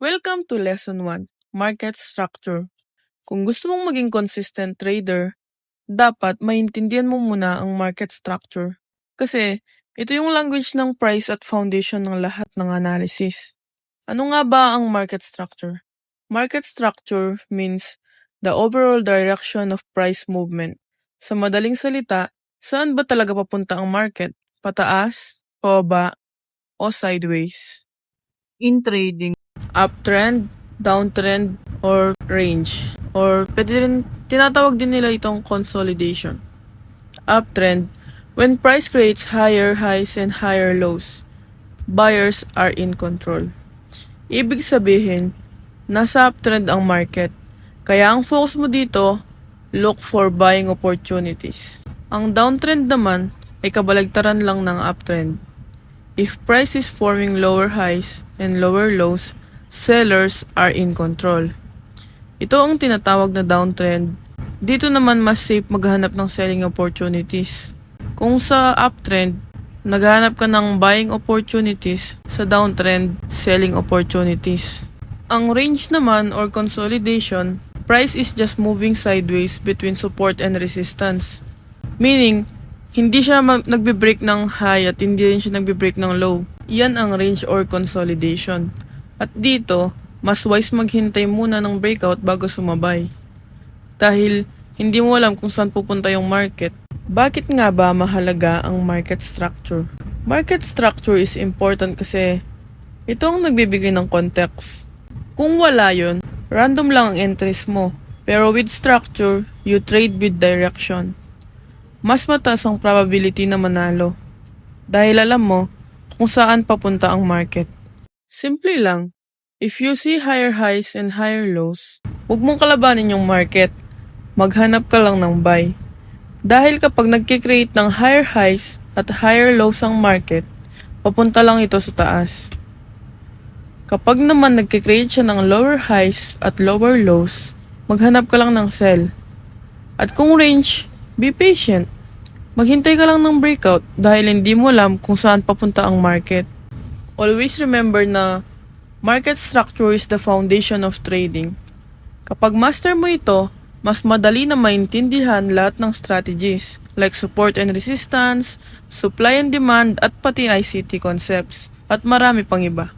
Welcome to Lesson 1, Market Structure. Kung gusto mong maging consistent trader, dapat maintindihan mo muna ang market structure. Kasi ito yung language ng price at foundation ng lahat ng analysis. Ano nga ba ang market structure? Market structure means the overall direction of price movement. Sa madaling salita, saan ba talaga papunta ang market? Pataas, pababa, o sideways? In trading, uptrend, downtrend, or range. Or pwede rin, tinatawag din nila itong consolidation. Uptrend, when price creates higher highs and higher lows, buyers are in control. Ibig sabihin, nasa uptrend ang market. Kaya ang focus mo dito, look for buying opportunities. Ang downtrend naman ay kabaligtaran lang ng uptrend. If price is forming lower highs and lower lows, sellers are in control. Ito ang tinatawag na downtrend. Dito naman mas safe maghanap ng selling opportunities. Kung sa uptrend, naghahanap ka ng buying opportunities, sa downtrend, selling opportunities. Ang range naman or consolidation, price is just moving sideways between support and resistance. Meaning, hindi siya nagbe-break ng high at hindi rin siya nagbe-break ng low. Yan ang range or consolidation. At dito, mas wise maghintay muna ng breakout bago sumabay. Dahil hindi mo alam kung saan pupunta yung market. Bakit nga ba mahalaga ang market structure? Market structure is important kasi ito ang nagbibigay ng context. Kung wala yun, random lang ang entries mo. Pero with structure, you trade with direction. Mas mataas ang probability na manalo. Dahil alam mo kung saan papunta ang market. Simple lang. If you see higher highs and higher lows, huwag mong kalabanin yung market. Maghanap ka lang ng buy. Dahil kapag nagkikreate ng higher highs at higher lows ang market, papunta lang ito sa taas. Kapag naman nagkikreate siya ng lower highs at lower lows, maghanap ka lang ng sell. At kung range, be patient. Maghintay ka lang ng breakout dahil hindi mo alam kung saan papunta ang market. Always remember na market structure is the foundation of trading. Kapag master mo ito, mas madali na maintindihan lahat ng strategies like support and resistance, supply and demand at pati ICT concepts at marami pang iba.